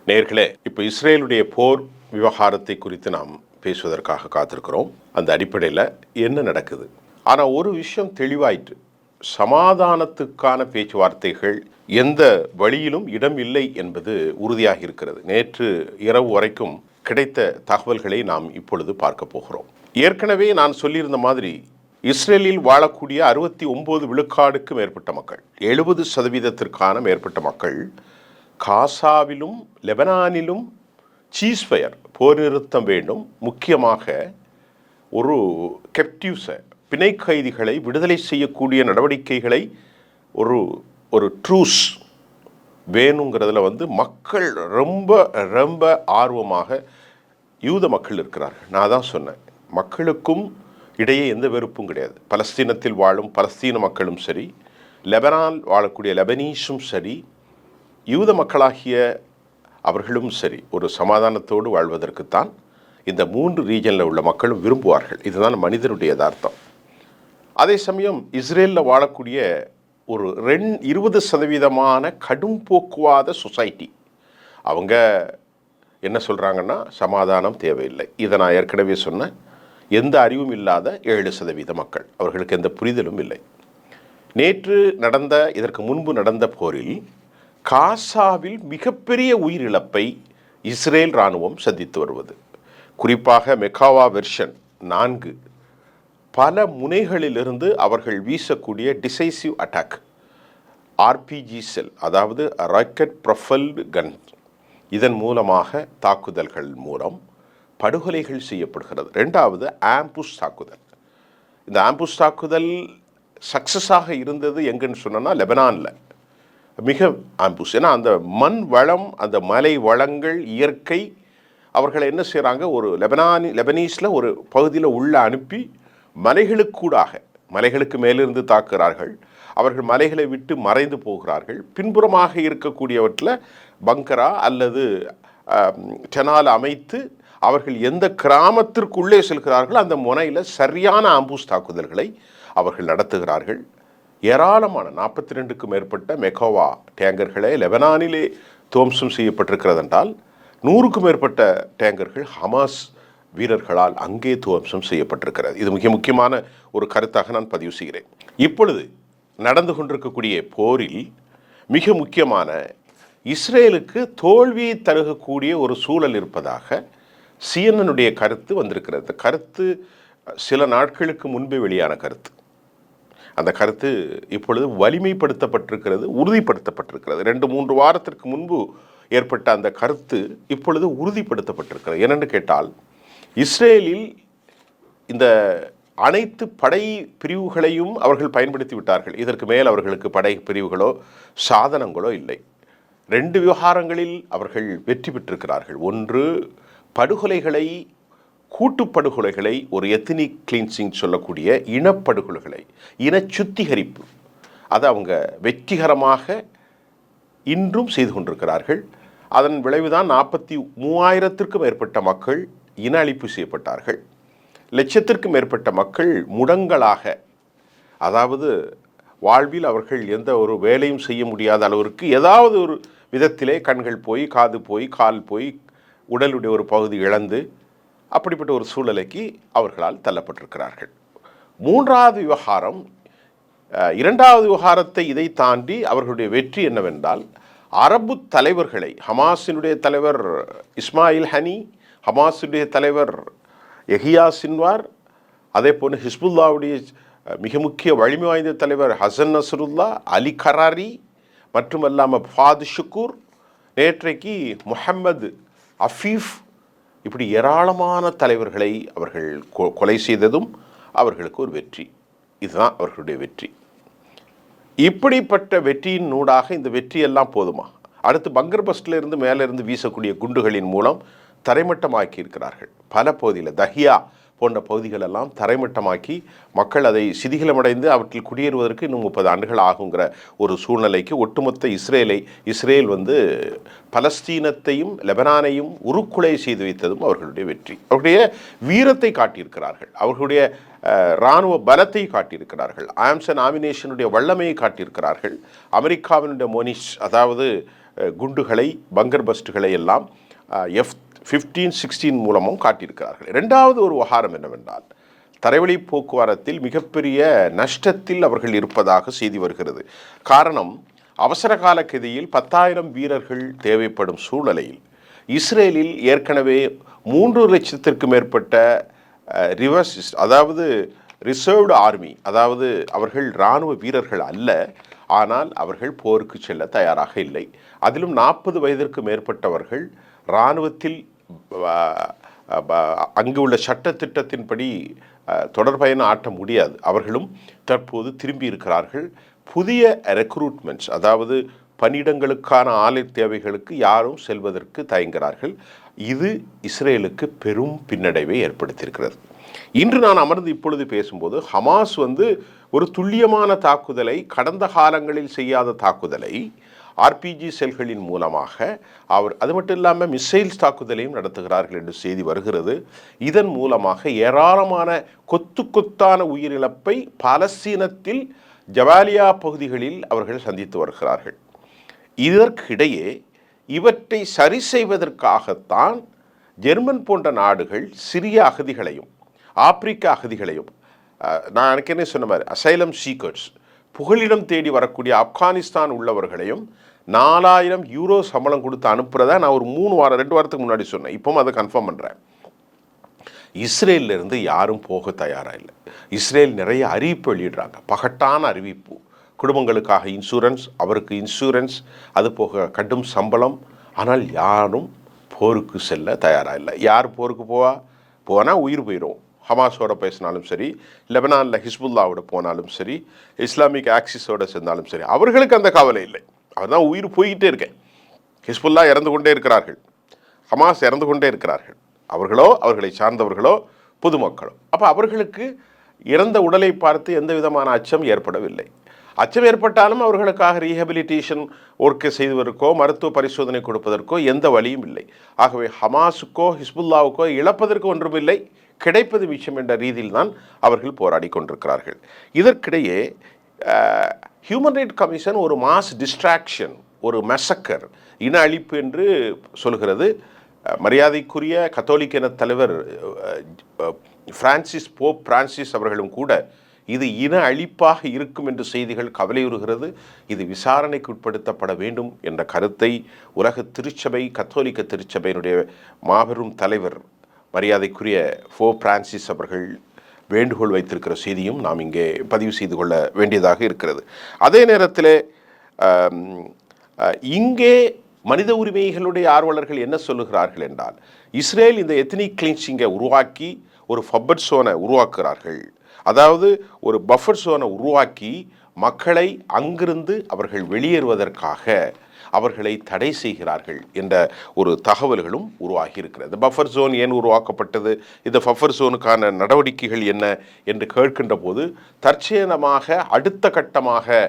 நேர்களே, இப்போ இஸ்ரேலுடைய போர் விவகாரத்தை குறித்து நாம் பேசுவதற்காக காத்திருக்கிறோம். அந்த அடிப்படையில் என்ன நடக்குது? ஆனால் ஒரு விஷயம் தெளிவாயிற்று. சமாதானத்துக்கான பேச்சுவார்த்தைகள் எந்த வழியிலும் இடம் இல்லை என்பது உறுதியாக இருக்கிறது. நேற்று இரவு வரைக்கும் கிடைத்த தகவல்களை நாம் இப்பொழுது பார்க்க போகிறோம். ஏற்கனவே நான் சொல்லியிருந்த மாதிரி இஸ்ரேலில் வாழக்கூடிய 69 விழுக்காடுக்கு மேற்பட்ட மக்கள், 70% மேற்பட்ட மக்கள் காசாவிலும் லெபனானிலும் சீஸ்ஃபயர் போர் நிறுத்தம் வேண்டும், முக்கியமாக ஒரு கெப்டிவ்ஸை பிணை கைதிகளை விடுதலை செய்யக்கூடிய நடவடிக்கைகளை ஒரு ட்ரூஸ் வேணுங்கிறதுல மக்கள் ரொம்ப ரொம்ப ஆர்வமாக யூத மக்கள் இருக்கிறார்கள். நான் தான் சொன்னேன், மக்களுக்கும் இடையே எந்த வெறுப்பும் கிடையாது. பலஸ்தீனத்தில் வாழும் பலஸ்தீன மக்களும் சரி, லெபனான் வாழக்கூடிய லெபனீஸும் சரி, யூத மக்களாகிய அவர்களும் சரி, ஒரு சமாதானத்தோடு வாழ்வதற்குத்தான் இந்த 3 ரீஜனில் உள்ள மக்களும் விரும்புவார்கள். இதுதான் மனிதனுடைய யதார்த்தம். அதே சமயம் இஸ்ரேலில் வாழக்கூடிய ஒரு 20% கடும் போக்குவாத சொசைட்டி, அவங்க என்ன சொல்கிறாங்கன்னா, சமாதானம் தேவையில்லை. இதை நான் ஏற்கனவே சொன்னேன். எந்த அறிவும் இல்லாத 7% மக்கள், அவர்களுக்கு எந்த புரிதலும் இல்லை. நேற்று நடந்த, இதற்கு முன்பு நடந்த போரில் காசாவில் மிகப்பெரிய உயிரிழப்பை இஸ்ரேல் இராணுவம் சந்தித்து வருவது, குறிப்பாக மெக்காவா வெர்ஷன் 4 பல முனைகளிலிருந்து அவர்கள் வீசக்கூடிய டிசைசிவ் அட்டாக், ஆர்பிஜி செல், அதாவது ராக்கெட் ப்ரொஃபைல்டு கன், இதன் மூலமாக தாக்குதல்கள் மூலம் படுகொலைகள் செய்யப்படுகிறது. 2வது ஆம்புஷ் தாக்குதல். இந்த ஆம்புஷ் தாக்குதல் சக்ஸஸாக இருந்தது எங்கன்னு சொன்னோன்னா லெபனானில் மிக ஆம்புஷ். ஏன்னா அந்த மண் வளம், அந்த மலை வளங்கள், இயற்கை, அவர்களை என்ன செய்கிறாங்க, ஒரு லெபனீஸில் ஒரு பகுதியில் உள்ள அனுப்பி மலைகளுக்கூடாக, மலைகளுக்கு மேலிருந்து தாக்குகிறார்கள். அவர்கள் மலைகளை விட்டு மறைந்து போகிறார்கள். பின்புறமாக இருக்கக்கூடியவற்றில் பங்கரா அல்லது டெனால் அமைத்து அவர்கள் எந்த கிராமத்திற்குள்ளே செல்கிறார்கள் அந்த முனையில் சரியான ஆம்புஷ் தாக்குதல்களை அவர்கள் நடத்துகிறார்கள். ஏராளமான 42க்கும் மேற்பட்ட மெக்காவா டேங்கர்களை லெபனானிலே துவம்சம் செய்யப்பட்டிருக்கிறது என்றால் 100க்கும் மேற்பட்ட டேங்கர்கள் ஹமாஸ் வீரர்களால் அங்கே துவம்சம் செய்யப்பட்டிருக்கிறது. இது மிக முக்கியமான ஒரு கருத்தாக நான் பதிவு செய்கிறேன். இப்பொழுது நடந்து கொண்டிருக்கக்கூடிய போரில் மிக முக்கியமான இஸ்ரேலுக்கு தோல்வியை தருகக்கூடிய ஒரு சூழல் இருப்பதாக CNN கருத்து வந்திருக்கிறது. இந்த கருத்து சில நாட்களுக்கு முன்பே வெளியான கருத்து. அந்த கருத்து இப்பொழுது வலிமைப்படுத்தப்பட்டிருக்கிறது, உறுதிப்படுத்தப்பட்டிருக்கிறது. 2-3 வாரத்திற்கு முன்பு ஏற்பட்ட அந்த கருத்து இப்பொழுது உறுதிப்படுத்தப்பட்டிருக்கிறது. என்னென்னு கேட்டால், இஸ்ரேலில் இந்த அனைத்து படை பிரிவுகளையும் அவர்கள் பயன்படுத்தி விட்டார்கள். இதற்கு மேல் அவர்களுக்கு படை பிரிவுகளோ சாதனங்களோ இல்லை. 2 விவகாரங்களில் அவர்கள் வெற்றி பெற்றிருக்கிறார்கள். ஒன்று, படுகொலைகளை, கூட்டுப்படுகொலைகளை, ஒரு எத்னிக் கிளீன்சிங் சொல்லக்கூடிய இனப்படுகொலைகளை, இன சுத்திகரிப்பு, அதை அவங்க வெற்றிகரமாக இன்றும் செய்து கொண்டிருக்கிறார்கள். அதன் விளைவுதான் 43,000க்கும் மேற்பட்ட மக்கள் இன அழிப்பு செய்யப்பட்டார்கள். லட்சத்திற்கும் மேற்பட்ட மக்கள் முடங்களாக, அதாவது வாழ்வில் அவர்கள் எந்த ஒரு வேலையும் செய்ய முடியாத அளவிற்கு ஏதாவது ஒரு விதத்திலே கண்கள் போய், காது போய், கால் போய், உடலுடைய ஒரு பகுதி இழந்து, அப்படிப்பட்ட ஒரு சூழலுக்கு அவர்களால் தள்ளப்பட்டிருக்கிறார்கள். 3வது விவகாரம், 2வது விவகாரத்தை இதை தாண்டி அவர்களுடைய வெற்றி என்னவென்றால், அரபு தலைவர்களை, ஹமாஸினுடைய தலைவர் இஸ்மாயில் ஹனி, ஹமாஸுடைய தலைவர் யஹியா சின்வார், அதே போன்று ஹிஸ்புல்லாவுடைய மிக முக்கிய வலிமை வாய்ந்த தலைவர் ஹசன் நஸ்ருல்லா, அலி கராரி, மட்டுமல்லாமல் ஃபாது ஷுக்கூர், நேற்றைக்கு முஹம்மது அஃபீஃப், இப்படி ஏராளமான தலைவர்களை அவர்கள் கொலை செய்ததும் அவர்களுக்கு ஒரு வெற்றி. இதுதான் அவர்களுடைய வெற்றி. இப்படிப்பட்ட வெற்றியின் நூடாக இந்த வெற்றியெல்லாம் போதுமா? அடுத்து பங்கர் பஸ்டில் இருந்து மேலிருந்து வீசக்கூடிய குண்டுகளின் மூலம் தரைமட்டமாக்கி இருக்கிறார்கள். பல பகுதியில் தஹியா போன்ற பகுதிகளெல்லாம் தரைமட்டமாக்கி மக்கள் அதை சிதிகலமடைந்து அவற்றில் குடியேறுவதற்கு இன்னும் 30 ஆண்டுகள் ஆகுங்கிற ஒரு சூழ்நிலைக்கு ஒட்டுமொத்த இஸ்ரேல் பலஸ்தீனத்தையும் லெபனானையும் உருக்குலை செய்து வைத்ததும் அவர்களுடைய வெற்றி. அவர்களுடைய வீரத்தை காட்டியிருக்கிறார்கள், அவர்களுடைய இராணுவ பலத்தை காட்டியிருக்கிறார்கள், ஆம்சன் ஆமினேஷனுடைய வல்லமையை காட்டியிருக்கிறார்கள். அமெரிக்காவினுடைய மோனிஷ், அதாவது குண்டுகளை பங்கர் பஸ்டுகளை எல்லாம் F-15-16 மூலமும் காட்டியிருக்கிறார்கள். இரண்டாவது ஒரு விவகாரம் என்னவென்றால் தரைவழி போக்குவரத்தில் மிகப்பெரிய நஷ்டத்தில் அவர்கள் இருப்பதாக செய்தி வருகிறது. காரணம், அவசர கால கதியில் 10,000 வீரர்கள் தேவைப்படும் சூழலில் இஸ்ரேலில் ஏற்கனவே 3 லட்சத்திற்கு மேற்பட்ட அதாவது ரிசர்வ்டு ஆர்மி, அதாவது அவர்கள் இராணுவ வீரர்கள் அல்ல, ஆனால் அவர்கள் போருக்கு செல்ல தயாராக இல்லை. அதிலும் 40 வயதிற்கு மேற்பட்டவர்கள் இராணுவத்தில் அங்கு உள்ள சட்டத்திட்டத்தின்படி தொடர்பயணம் ஆட்ட முடியாது. அவர்களும் தற்போது திரும்பி இருக்கிறார்கள். புதிய ரெக்ரூட்மெண்ட்ஸ், அதாவது பணியிடங்களுக்கான ஆலை தேவைகளுக்கு யாரும் செல்வதற்கு தயங்குகிறார்கள். இது இஸ்ரேலுக்கு பெரும் பின்னடைவை ஏற்படுத்தியிருக்கிறது. இன்று நான் அமர்ந்து இப்பொழுது பேசும்போது ஹமாஸ் ஒரு துல்லியமான தாக்குதலை, கடந்த காலங்களில் செய்யாத தாக்குதலை ஆர்பிஜி செல்களின் மூலமாக அது மட்டும் இல்லாமல் மிசைல்ஸ் தாக்குதலையும் நடத்துகிறார்கள் என்று செய்தி வருகிறது. இதன் மூலமாக ஏராளமான கொத்தான உயிரிழப்பை பாலஸ்தீனத்தில் ஜவாலியா பகுதிகளில் அவர்கள் சந்தித்து வருகிறார்கள். இதற்கிடையே இவற்றை சரி செய்வதற்காகத்தான் ஜெர்மன் போன்ற நாடுகள் சிரிய அகதிகளையும் ஆப்பிரிக்க அகதிகளையும், நான் எனக்கு என்ன சொன்ன மாதிரி அசைலம் சீக்கர்ஸ், புகலிடம் தேடி வரக்கூடிய ஆப்கானிஸ்தான் உள்ளவர்களையும் 4,000 யூரோ சம்பளம் கொடுத்து அனுப்புறதா நான் ஒரு 2 வாரத்துக்கு முன்னாடி சொன்னேன். இப்போவும் அதை கன்ஃபார்ம் பண்ணுறேன். இஸ்ரேலிருந்து யாரும் போக தயாராக இல்லை. இஸ்ரேல் நிறைய அறிவிப்பு வெளியிடுறாங்க, பகட்டான அறிவிப்பு. குடும்பங்களுக்காக இன்சூரன்ஸ், அவருக்கு இன்சூரன்ஸ், அது போக கடும் சம்பளம். ஆனால் யாரும் போருக்கு செல்ல தயாராக இல்லை. யார் போருக்கு போனால் உயிர் போயிடும். ஹமாஸோட பேசினாலும் சரி, லெபனானில் ஹிஸ்புல்லாவோட போனாலும் சரி, இஸ்லாமிக் ஆக்சிஸோட சேர்ந்தாலும் சரி, அவர்களுக்கு அந்த கவலை இல்லை. அவர் தான் உயிர் போய்கிட்டே இருக்கேன். ஹிஸ்புல்லா இறந்து கொண்டே இருக்கிறார்கள், ஹமாஸ் இறந்து கொண்டே இருக்கிறார்கள். அவர்களோ அவர்களை சார்ந்தவர்களோ பொதுமக்களோ. அப்போ அவர்களுக்கு இறந்த உடலை பார்த்து எந்த விதமான அச்சம் ஏற்படவில்லை. அச்சம் ஏற்பட்டாலும் அவர்களுக்காக ரீஹபிலிட்டேஷன் ஒர்க்கை செய்வதற்கோ மருத்துவ பரிசோதனை கொடுப்பதற்கோ எந்த வழியும் இல்லை. ஆகவே ஹமாஸுக்கோ ஹிஸ்புல்லாவுக்கோ இழப்பதற்கு ஒன்றுமில்லை, கிடைப்பது மிச்சம் என்ற ரீதியில் தான் அவர்கள் போராடி கொண்டிருக்கிறார்கள். இதற்கிடையே ஹியூமன் ரைட் கமிஷன் ஒரு மாஸ் டிஸ்ட்ராக்ஷன், ஒரு மெசக்கர், இன அழிப்பு என்று சொல்கிறது. மரியாதைக்குரிய கத்தோலிக்க இன தலைவர் போப் பிரான்சிஸ் அவர்களும் கூட இது இன அழிப்பாக இருக்கும் என்று செய்திகள் கவலையுறுகிறது. இது விசாரணைக்கு உட்படுத்தப்பட வேண்டும் என்ற கருத்தை உலக திருச்சபை, கத்தோலிக்க திருச்சபையினுடைய மாபெரும் தலைவர் மரியாதைக்குரிய போப் பிரான்சிஸ் அவர்கள் வேண்டுகோள் வைத்திருக்கிற செய்தியும் நாம் இங்கே பதிவு செய்து கொள்ள வேண்டியதாக இருக்கிறது. அதே நேரத்தில் இங்கே மனித உரிமைகளுடைய ஆர்வலர்கள் என்ன சொல்லுகிறார்கள் என்றால், இஸ்ரேல் இந்த எத்னிக் கிளீன்சிங்கை உருவாக்கி ஒரு பஃபர் சோனை உருவாக்குகிறார்கள். அதாவது ஒரு பஃபர் சோனை உருவாக்கி மக்களை அங்கிருந்து அவர்கள் வெளியேறுவதற்காக அவர்களை தடை செய்கிறார்கள் என்ற ஒரு தகவல்களும் உருவாகி இருக்கிறது. பஃபர் ஜோன் ஏன் உருவாக்கப்பட்டது, இந்த பஃபர் ஜோனுக்கான நடவடிக்கைகள் என்ன என்று கேட்கின்ற போது தற்செயலமாக அடுத்த கட்டமாக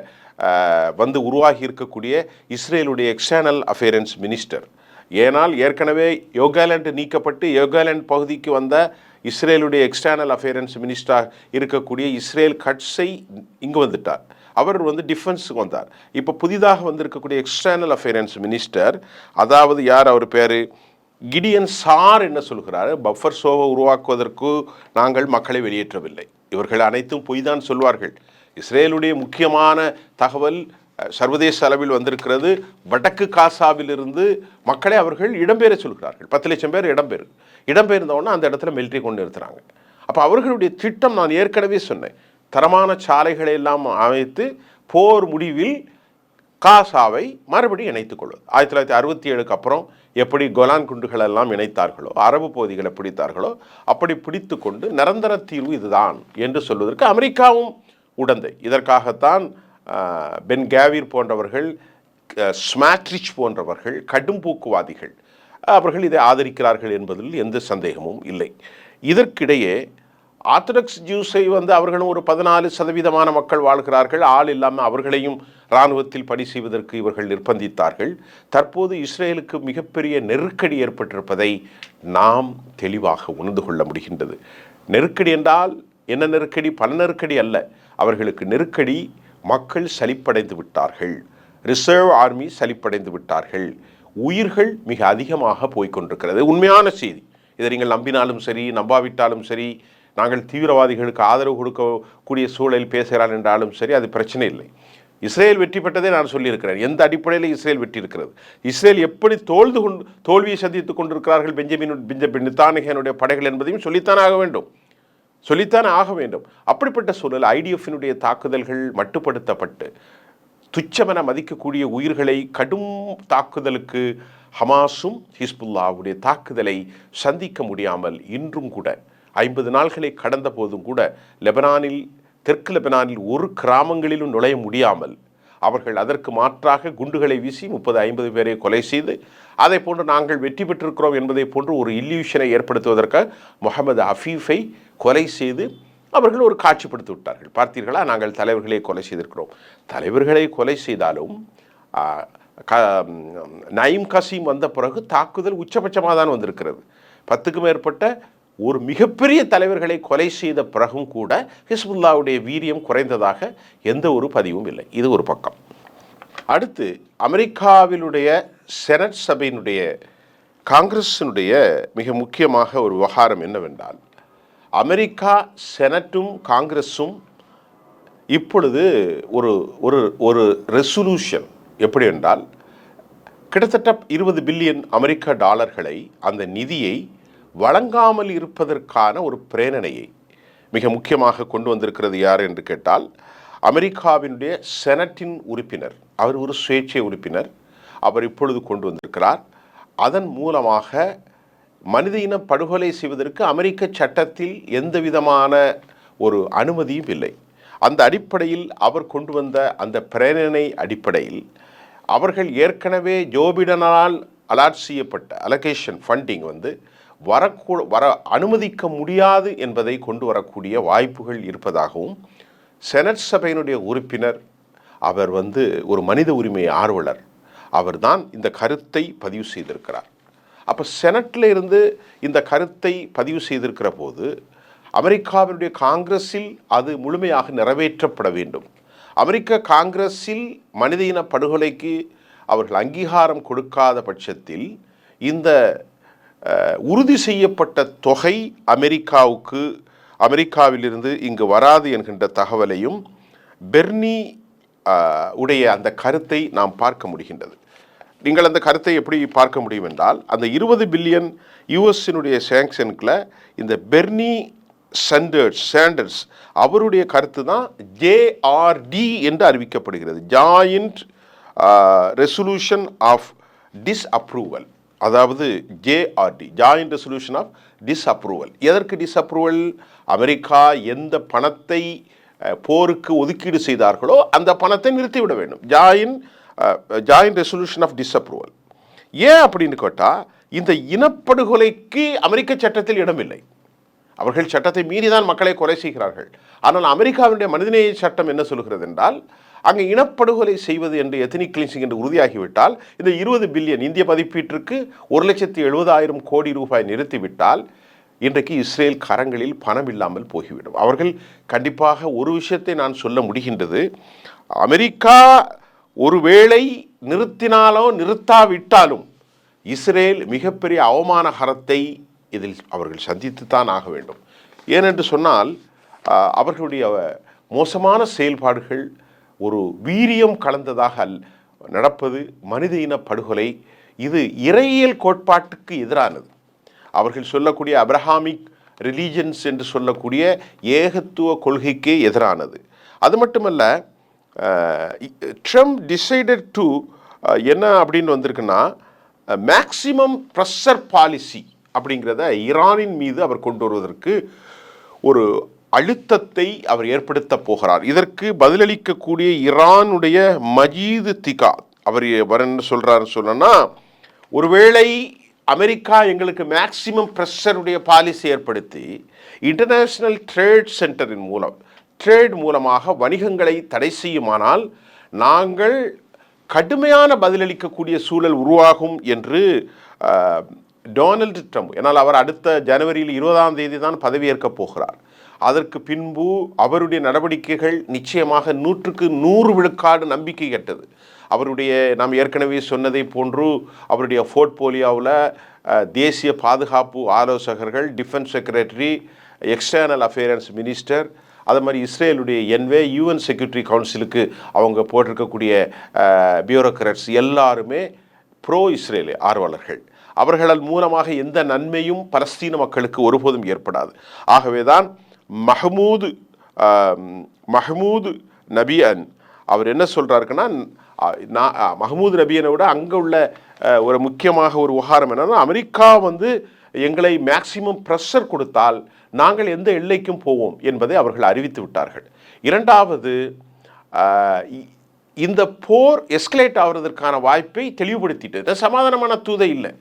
உருவாகி இருக்கக்கூடிய இஸ்ரேலுடைய எக்ஸ்டர்னல் அஃபேரன்ஸ் மினிஸ்டர், ஏனால் ஏற்கனவே யோகாலேண்ட் நீக்கப்பட்டு யோகாலேண்ட் பகுதிக்கு வந்த இஸ்ரேலுடைய எக்ஸ்டர்னல் அஃபேரன்ஸ் மினிஸ்டராக இருக்கக்கூடிய இஸ்ரேல் கட்ஸை இங்கு வந்துட்டார். அவர் டிஃபென்ஸுக்கு வந்தார். இப்போ புதிதாக வந்திருக்கக்கூடிய எக்ஸ்டர்னல் அஃபேரன்ஸ் மினிஸ்டர், அதாவது யார், அவர் பேர் கிடியன் சார் என்ன சொல்கிறார், பஃபர் சோவை உருவாக்குவதற்கு நாங்கள் மக்களை வெளியேற்றவில்லை. இவர்கள் அனைத்தும் பொய் தான் சொல்வார்கள். இஸ்ரேலுடைய முக்கியமான தகவல் சர்வதேச அளவில் வந்திருக்கிறது. வடக்கு காசாவிலிருந்து மக்களை அவர்கள் இடம்பெயர சொல்கிறார்கள். 10 லட்சம் பேர் இடம்பெயர்ந்தவுடனே அந்த இடத்துல மிலிட்டரி கொண்டு நிறுத்துறாங்க. அப்போ அவர்களுடைய திட்டம், நான் ஏற்கனவே சொன்னேன், தரமான சாலைகளை எல்லாம் அமைத்து போர் முடிவில் காசாவை மறுபடியும் இணைத்துக் கொள்வது. 1967 அப்புறம் எப்படி கோலான் குண்டுகள் எல்லாம் இணைத்தார்களோ, அரபு பகுதிகளை பிடித்தார்களோ, அப்படி பிடித்து கொண்டு நிரந்தர தீர்வு இதுதான் என்று சொல்வதற்கு அமெரிக்காவும் உடந்தை. இதற்காகத்தான் பென் கேவிர் போன்றவர்கள், ஸ்மாட்ரிச் போன்றவர்கள், கடும் போக்குவாதிகள், அவர்கள் இதை ஆதரிக்கிறார்கள் என்பதில் எந்த சந்தேகமும் இல்லை. இதற்கிடையே ஆர்த்தடாக்ஸ் ஜூஸை அவர்களும் ஒரு 14% மக்கள் வாழ்கிறார்கள். ஆள் இல்லாமல் அவர்களையும் இராணுவத்தில் பணி செய்வதற்கு இவர்கள் நிர்பந்தித்தார்கள். தற்போது இஸ்ரேலுக்கு மிகப்பெரிய நெருக்கடி ஏற்பட்டிருப்பதை நாம் தெளிவாக உணர்ந்து கொள்ள முடிகின்றது. நெருக்கடி என்றால் என்ன நெருக்கடி? பல நெருக்கடி அல்ல. அவர்களுக்கு நெருக்கடி, மக்கள் சலிப்படைந்து விட்டார்கள். ரிசர்வ் ஆர்மி சலிப்படைந்து விட்டார்கள், உயிர்கள் மிக அதிகமாக போய்கொண்டிருக்கிறது. உண்மையான செய்தி. இதை நீங்கள் நம்பினாலும் சரி நம்பாவிட்டாலும் சரி, நாங்கள் தீவிரவாதிகளுக்கு ஆதரவு கொடுக்கக்கூடிய சூழலில் பேசுகிறார் என்றாலும் சரி, அது பிரச்சனை இல்லை. இஸ்ரேல் வெற்றி பெற்றதை நான் சொல்லியிருக்கிறேன். எந்த அடிப்படையில் இஸ்ரேல் வெற்றி இருக்கிறது, இஸ்ரேல் எப்படி தோல்வியை சந்தித்துக் கொண்டிருக்கிறார்கள் பெஞ்சமின் நெத்தன்யாகுவினுடைய படைகள் என்பதையும் சொல்லித்தான் ஆக வேண்டும். அப்படிப்பட்ட சூழல் ஐடிஎஃபினுடைய தாக்குதல்கள் மட்டுப்படுத்தப்பட்டு துச்சமென மதிக்கக்கூடிய உயிர்களை கடும் தாக்குதலுக்கு ஹமாஸும் ஹிஸ்புல்லாவுடைய தாக்குதலை சந்திக்க முடியாமல் இன்றும் கூட 50 நாள்களை கடந்த போதும் கூட தெற்கு லெபனானில் ஒரு கிராமங்களிலும் நுழைய முடியாமல் அவர்கள் அதற்கு மாற்றாக குண்டுகளை வீசி 30-50 பேரை கொலை செய்து, அதை போன்று நாங்கள் வெற்றி பெற்றிருக்கிறோம் என்பதை போன்று ஒரு இல்யூஷனை ஏற்படுத்துவதற்கு முகமது அஃபீஃபை கொலை செய்து அவர்கள் ஒரு காட்சிப்படுத்தி விட்டார்கள். பார்த்தீர்களா, நாங்கள் தலைவர்களை கொலை செய்திருக்கிறோம். தலைவர்களை கொலை செய்தாலும் நயீம் கசீம் வந்த பிறகு தாக்குதல் உச்சபட்சமாக தான் வந்திருக்கிறது. 10க்கும் மேற்பட்ட ஒரு மிகப்பெரிய தலைவர்களை கொலை செய்த பிறகும் கூட ஹிஸ்புல்லாவுடைய வீரியம் குறைந்ததாக எந்த ஒரு பதிவும் இல்லை. இது ஒரு பக்கம். அடுத்து அமெரிக்காவிலுடைய செனட் சபையினுடைய காங்கிரஸினுடைய மிக முக்கியமாக ஒரு விவகாரம் என்னவென்றால், அமெரிக்கா செனட்டும் காங்கிரஸும் இப்பொழுது ஒரு ஒரு ஒரு ரெசல்யூஷன் எப்படி என்றால், கிட்டத்தட்ட 20 பில்லியன் அமெரிக்க டாலர்களை அந்த நிதியை வழங்காமல் இருப்பதற்கான ஒரு பிரேரணையை மிக முக்கியமாக கொண்டு வந்திருக்கிறது. யார் என்று கேட்டால், அமெரிக்காவினுடைய செனட்டின் உறுப்பினர். அவர் ஒரு சுயேட்சை உறுப்பினர். அவர் இப்பொழுது கொண்டு வந்திருக்கிறார். அதன் மூலமாக மனித இன படுகொலை செய்வதற்கு அமெரிக்க சட்டத்தில் எந்த விதமான ஒரு அனுமதியும் இல்லை. அந்த அடிப்படையில் அவர் கொண்டு வந்த அந்த பிரேரணை அடிப்படையில் அவர்கள் ஏற்கனவே ஜோ பிடனால் அலாட் செய்யப்பட்ட அலோகேஷன் ஃபண்டிங் வர அனுமதிக்க முடியாது என்பதை கொண்டு வரக்கூடிய வாய்ப்புகள் இருப்பதாகவும் செனட் சபையினுடைய உறுப்பினர், அவர் ஒரு மனித உரிமை ஆர்வலர், அவர்தான் இந்த கருத்தை பதிவு செய்திருக்கிறார். அப்போ செனட்டில் இருந்து இந்த கருத்தை பதிவு செய்திருக்கிற போது அமெரிக்காவினுடைய காங்கிரஸில் அது முழுமையாக நிறைவேற்றப்பட வேண்டும். அமெரிக்க காங்கிரஸில் மனித இன படுகொலைக்கு அவர்கள் அங்கீகாரம் கொடுக்காத பட்சத்தில் இந்த உறுதி செய்யப்பட்ட தொகை அமெரிக்காவிலிருந்து இங்கு வராது என்கின்ற தகவலையும் பெர்னி உடைய அந்த கருத்தை நாம் பார்க்க முடிகின்றது. நீங்கள் அந்த கருத்தை எப்படி பார்க்க முடியும் என்றால், அந்த 20 பில்லியன் யூஎஸ்னுடைய சேங்ஷனுக்குள்ள இந்த பெர்னி சாண்டர்ஸ் அவருடைய கருத்து தான் ஜேஆர்டி என்று அறிவிக்கப்படுகிறது. Joint resolution of disapproval. அதாவது JRD, joint resolution of disapproval. எதற்கு டிஸ்அப்ரூவல்? அமெரிக்கா எந்த பணத்தை போருக்கு ஒதுக்கீடு செய்தார்களோ அந்த பணத்தை நிறுத்திவிட வேண்டும். Joint resolution of disapproval. ஏன் அப்படின்னு கேட்டால், இந்த இனப்படுகொலைக்கு அமெரிக்க சட்டத்தில் இடமில்லை. அவர்கள் சட்டத்தை மீறிதான் மக்களை கொலை செய்கிறார்கள். ஆனால் அமெரிக்காவினுடைய மனிதநேய சட்டம் என்ன சொல்கிறது என்றால், அங்கே இனப்படுகொலை செய்வது என்று எத்னிக் கிளீன்சிங் என்று உறுதியாகிவிட்டால் இந்த 20 பில்லியன் இந்திய மதிப்பீட்டிற்கு 1,70,70,000 கோடி ரூபாய் நிறுத்திவிட்டால் இன்றைக்கு இஸ்ரேல் கரங்களில் பணம் இல்லாமல் போய்விடும். அவர்கள் கண்டிப்பாக ஒரு விஷயத்தை நான் சொல்ல முடிகின்றது, அமெரிக்கா ஒருவேளை நிறுத்தினாலோ நிறுத்தாவிட்டாலும் இஸ்ரேல் மிகப்பெரிய அவமானகரத்தை இதில் அவர்கள் சந்தித்துத்தான் ஆக வேண்டும். ஏனென்று சொன்னால், அவர்களுடைய மோசமான செயல்பாடுகள் ஒரு வீரியம் கலந்ததாக நடப்பது, மனித இன படுகொலை, இது இறையியல் கோட்பாட்டுக்கு எதிரானது. அவர்கள் சொல்லக்கூடிய அப்ரஹாமிக் ரிலீஜன்ஸ் என்று சொல்லக்கூடிய ஏகத்துவ கொள்கைக்கே எதிரானது. அது மட்டுமல்ல, ட்ரம்ப் டிசைடட் டு என்ன அப்படின்னு வந்திருக்குன்னா, மேக்சிமம் ப்ரெஷர் பாலிசி அப்படிங்கிறத ஈரானின் மீது அவர் கொண்டு வருவதற்கு ஒரு அழுத்தத்தை அவர் ஏற்படுத்த போகிறார். இதற்கு பதிலளிக்கக்கூடிய ஈரானுடைய மஜீது திகா அவர் என்ன சொல்கிறாருன்னு சொன்னா, ஒருவேளை அமெரிக்கா எங்களுக்கு மேக்சிமம் ப்ரெஷருடைய பாலிசி ஏற்படுத்தி இன்டர்நேஷ்னல் ட்ரேட் சென்டரின் ட்ரேட் மூலமாக வணிகங்களை தடை செய்யுமானால் நாங்கள் கடுமையான பதிலளிக்கக்கூடிய சூழல் உருவாகும் என்று டொனால்டு ட்ரம்ப், ஏன்னால் அவர் அடுத்த ஜனவரியில் 20ஆம் தேதி தான் பதவியேற்க போகிறார். அதற்கு பின்பு அவருடைய நடவடிக்கைகள் நிச்சயமாக 100% நம்பிக்கை கெட்டது. அவருடைய நாம் ஏற்கனவே சொன்னதை போன்று அவருடைய போர்ட்போலியோவில் தேசிய பாதுகாப்பு ஆலோசகர்கள், defence secretary, external affairs minister, அது மாதிரி இஸ்ரேலுடைய என்வே, யூஎன் செக்யூரிட்டி கவுன்சிலுக்கு அவங்க போட்டிருக்கக்கூடிய பியூரோக்ராட்ஸ் எல்லாருமே ப்ரோ இஸ்ரேல் ஆர்வலர்கள். அவர்களால் மூலமாக எந்த நன்மையும் பலஸ்தீன மக்களுக்கு ஒருபோதும் ஏற்படாது. ஆகவே தான் மஹ்மூது நபியன் அவர் என்ன சொல்கிறாருக்குன்னா, மஹ்மூது நபியனை விட அங்கே உள்ள ஒரு முக்கியமாக ஒரு விவகாரம் என்னன்னா, அமெரிக்கா எங்களை மேக்சிமம் ப்ரெஷர் கொடுத்தால் நாங்கள் எந்த எல்லைக்கும் போவோம் என்பதை அவர்கள் அறிவித்து விட்டார்கள். இரண்டாவது, இந்த போர் எஸ்கலேட் ஆகிறதுக்கான வாய்ப்பை தெளிவுபடுத்திட்டு சமாதானமான தூதை இல்லை.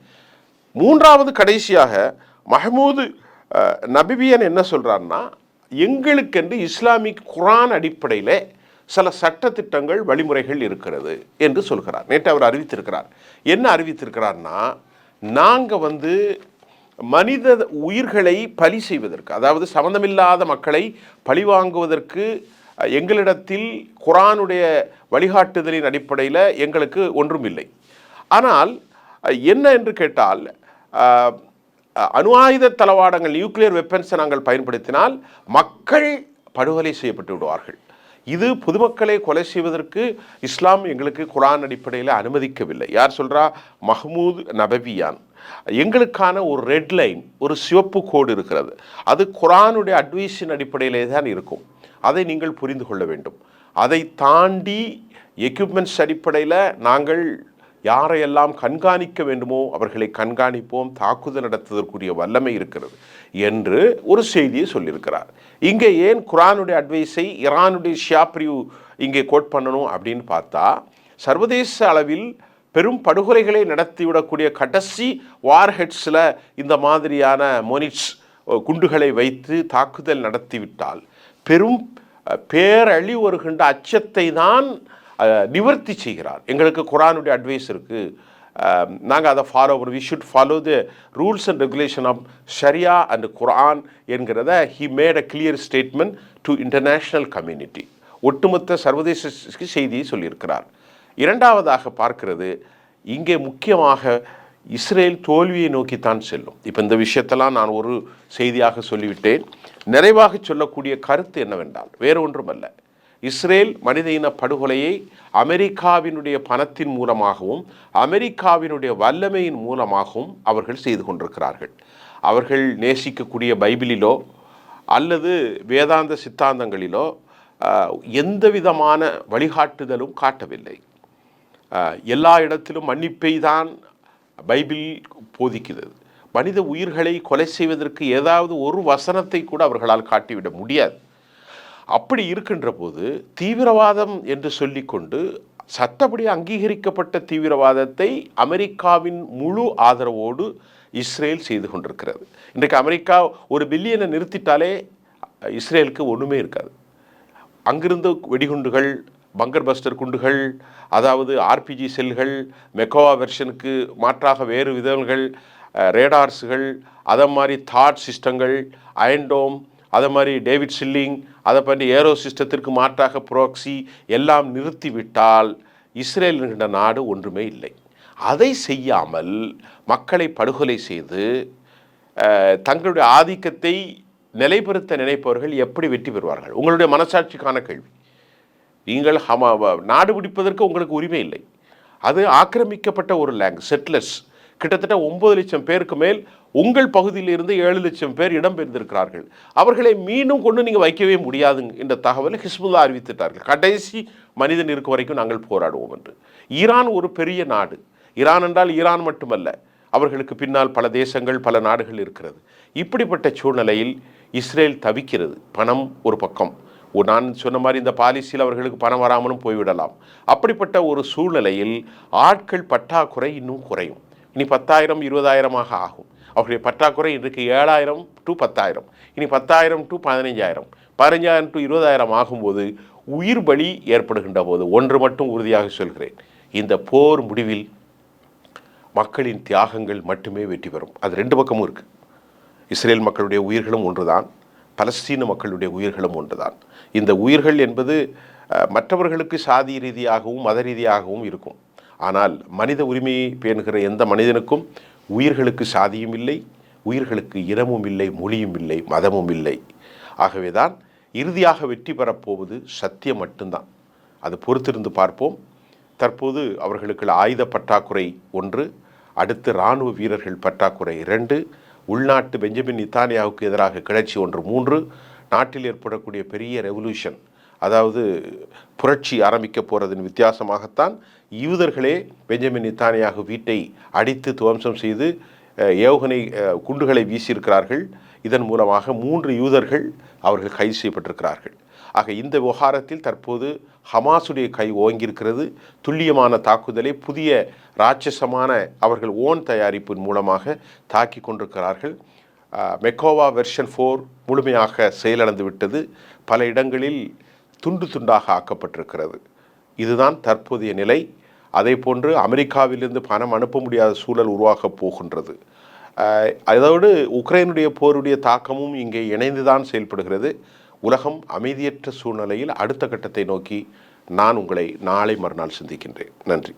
மூன்றாவது, கடைசியாக மஹ்மூது நபியன் என்ன சொல்கிறாருன்னா, எங்களுக்கென்று இஸ்லாமிக் குர்ஆன் அடிப்படையில் சில சட்டத்திட்டங்கள் வழிமுறைகள் இருக்கிறது என்று சொல்கிறார். நேற்று அவர் அறிவித்திருக்கிறார். என்ன அறிவித்திருக்கிறார்னா, நாங்கள் மனித உயிர்களை பலி செய்வதற்கு, அதாவது சம்பந்தமில்லாத மக்களை பழி வாங்குவதற்கு எங்களிடத்தில் குர்ஆனுடைய வழிகாட்டுதலின் அடிப்படையில் எங்களுக்கு ஒன்றும் இல்லை. ஆனால் என்ன என்று கேட்டால், அணு ஆயுத தளவாடங்கள், நியூக்ளியர் வெப்பன்ஸை நாங்கள் பயன்படுத்தினால் மக்கள் படுகொலை செய்யப்பட்டு விடுவார்கள். இது பொதுமக்களை கொலை செய்வதற்கு இஸ்லாம் எங்களுக்கு குர்ஆன் அடிப்படையில் அனுமதிக்கவில்லை. யார் சொல்கிறா? மஹ்மூது நபவியான். எங்களுக்கான ஒரு ரெட் லைன், ஒரு சிவப்பு கோடு இருக்கிறது. அது குர்ஆனுடைய அட்வைஸின் அடிப்படையிலே தான் இருக்கும். அதை நீங்கள் புரிந்து கொள்ள வேண்டும். அதை தாண்டி எக்யூப்மெண்ட்ஸ் அடிப்படையில் நாங்கள் யாரையெல்லாம் கண்காணிக்க வேண்டுமோ அவர்களை கண்காணிப்போம், தாக்குதல் நடத்துவதற்குரிய வல்லமை இருக்கிறது என்று ஒரு செய்தியை சொல்லியிருக்கிறார். இங்கே ஏன் குர்ஆனுடைய அட்வைஸை ஈரானுடைய ஷியா பிரிவு இங்கே கோட் பண்ணணும் அப்படின்னு பார்த்தா, சர்வதேச அளவில் பெரும் படுகொலைகளை நடத்திவிடக்கூடிய கடைசி வார்ஹெட்ஸில் இந்த மாதிரியான மோனிட்ஸ் குண்டுகளை வைத்து தாக்குதல் நடத்திவிட்டால் பெரும் பேரழிவு வருகின்ற அச்சத்தை தான் நிவர்த்தி செய்கிறார். எங்களுக்கு குர்ஆனுடைய அட்வைஸ் இருக்குது, நாங்கள் அதை ஃபாலோ பண்ணுவோம். We should follow the rules and regulation of sharia and Quran என்கிறத he made a clear statement to international community. ஒட்டுமொத்த சர்வதேச செய்தியை சொல்லியிருக்கிறார். இரண்டாவதாக பார்க்கிறது, இங்கே முக்கியமாக இஸ்ரேல் தோல்வியை நோக்கித்தான் செல்லும். இப்போ இந்த விஷயத்தெல்லாம் நான் ஒரு செய்தியாக சொல்லிவிட்டேன். நிறைவாக சொல்லக்கூடிய கருத்து என்னவென்றால் வேறு ஒன்றுமல்ல, இஸ்ரேல் மனித இன படுகொலையை அமெரிக்காவினுடைய பணத்தின் மூலமாகவும் அமெரிக்காவினுடைய வல்லமையின் மூலமாகவும் அவர்கள் செய்து கொண்டிருக்கிறார்கள். அவர்கள் நேசிக்கக்கூடிய பைபிளிலோ அல்லது வேதாந்த சித்தாந்தங்களிலோ எந்த விதமான வழிகாட்டுதலும் காட்டவில்லை. எல்லா இடத்திலும் மன்னிப்பை தான் பைபிள் போதிக்கிறது. மனித உயிர்களை கொலை செய்வதற்கு ஏதாவது ஒரு வசனத்தை கூட அவர்களால் காட்டிவிட முடியாது. அப்படி இருக்கின்ற போது தீவிரவாதம் என்று சொல்லிக்கொண்டு சட்டப்படி அங்கீகரிக்கப்பட்ட தீவிரவாதத்தை அமெரிக்காவின் முழு ஆதரவோடு இஸ்ரேல் செய்து கொண்டிருக்கிறது. இன்றைக்கு அமெரிக்கா ஒரு பில்லியனை நிறுத்திட்டாலே இஸ்ரேலுக்கு ஒன்றுமே இருக்காது. அங்கிருந்து வெடிகுண்டுகள், பங்கர் பஸ்டர் குண்டுகள், அதாவது ஆர்பிஜி செல்கள், மெக்கோவா வெர்ஷனுக்கு மாற்றாக வேறு விதங்கள், ரேடார்ஸுகள், அதை மாதிரி தாட் சிஸ்டங்கள், அயன்டோம், அதை மாதிரி டேவிட் சில்லிங், அதை பண்ணி ஏரோ சிஸ்டத்திற்கு மாற்றாக ப்ரோக்சி எல்லாம் நிறுத்திவிட்டால் இஸ்ரேல் என்கின்ற நாடு ஒன்றுமே இல்லை. அதை செய்யாமல் மக்களை படுகொலை செய்து தங்களுடைய ஆதிக்கத்தை நிலைப்படுத்த நினைப்பவர்கள் எப்படி வெற்றி பெறுவார்கள்? உங்களுடைய மனசாட்சிக்கான கேள்வி. நீங்கள் நாடு பிடிப்பதற்கு உங்களுக்கு உரிமை இல்லை. அது ஆக்கிரமிக்கப்பட்ட ஒரு செட்லர்ஸ் கிட்டத்தட்ட 9 லட்சம் பேருக்கு மேல் உங்கள் பகுதியிலிருந்து 7 லட்சம் பேர் இடம்பெயர்ந்திருக்கிறார்கள். அவர்களை மீண்டும் கொண்டு நீங்கள் வைக்கவே முடியாது என்ற தகவலை ஹிஸ்புல்லா அறிவித்துட்டார்கள். கடைசி மனிதன் இருக்கும் வரைக்கும் நாங்கள் போராடுவோம் என்று. ஈரான் ஒரு பெரிய நாடு. ஈரான் என்றால் ஈரான் மட்டுமல்ல, அவர்களுக்கு பின்னால் பல தேசங்கள், பல நாடுகள் இருக்கிறது. இப்படிப்பட்ட சூழ்நிலையில் இஸ்ரேல் தவிக்கிறது. பணம் ஒரு பக்கம், நான் சொன்ன மாதிரி இந்த பாலிசியில் அவர்களுக்கு பணம் வராமலும் போய்விடலாம். அப்படிப்பட்ட ஒரு சூழ்நிலையில் ஆட்கள் பற்றாக்குறை இன்னும் குறையும். இனி 10,000 20,000 ஆகும். அவருடைய பற்றாக்குறை இன்றைக்கு 7,000 to 10,000, இனி 10,000 to 15,000, 15,000 to 20,000 ஆகும்போது உயிர் பலி ஏற்படுகின்ற போது ஒன்று மட்டும் உறுதியாக சொல்கிறேன், இந்த போர் முடிவில் மக்களின் தியாகங்கள் மட்டுமே வெற்றி பெறும். அது ரெண்டு பக்கமும் இருக்குது. இஸ்ரேல் மக்களுடைய உயிர்களும் ஒன்றுதான், பலஸ்தீன மக்களுடைய உயிர்களும் ஒன்றுதான். இந்த உயிர்கள் என்பது மற்றவர்களுக்கு சாதி ரீதியாகவும் மத ரீதியாகவும் இருக்கும். ஆனால் மனித உரிமையை பேணுகிற எந்த மனிதனுக்கும் உயிர்களுக்கு சாதியும் இல்லை, உயிர்களுக்கு இனமும் இல்லை, மொழியும் இல்லை, மதமும் இல்லை. ஆகவேதான் இறுதியாக வெற்றி பெறப்போவது சத்தியம் மட்டும்தான். அது பொறுத்திருந்து பார்ப்போம். தற்போது அவர்களுக்கு ஆயுத பற்றாக்குறை 1, அடுத்து இராணுவ வீரர்கள் பற்றாக்குறை 2, உள்நாட்டு பெஞ்சமின் நெத்தன்யாவுக்கு எதிராக கிளர்ச்சி 1, 3, நாட்டில் ஏற்படக்கூடிய பெரிய ரெவல்யூஷன், அதாவது புரட்சி ஆரம்பிக்க போகிறதின் வித்தியாசமாகத்தான் யூதர்களே பெஞ்சமின் நெத்தன்யாகு வீட்டை அடித்து துவம்சம் செய்து ஏவுகணை குண்டுகளை வீசியிருக்கிறார்கள். இதன் மூலமாக 3 யூதர்கள் அவர்கள் கைது செய்யப்பட்டிருக்கிறார்கள். ஆக இந்த விவகாரத்தில் தற்போது ஹமாஸுடைய கை ஓங்கியிருக்கிறது. துல்லியமான தாக்குதலை புதிய ராட்சசமான அவர்கள் ஓன் தயாரிப்பின் மூலமாக தாக்கி கொண்டிருக்கிறார்கள். மெக்கோவா வெர்ஷன் 4 முழுமையாக செயலிழந்து விட்டது. பல இடங்களில் துண்டு துண்டாக ஆக்கப்பட்டிருக்கிறது. இதுதான் தற்போதைய நிலை. அதே போன்று அமெரிக்காவிலிருந்து பணம் அனுப்ப முடியாத சூழல் உருவாகப் போகின்றது. அதோடு உக்ரைனுடைய போருடைய தாக்கமும் இங்கே இணைந்துதான் செயல்படுகிறது. உலகம் அமைதியற்ற சூழ்நிலையில் அடுத்த கட்டத்தை நோக்கி நான் உங்களை நாளை மறுநாள் சந்திக்கின்றேன். நன்றி.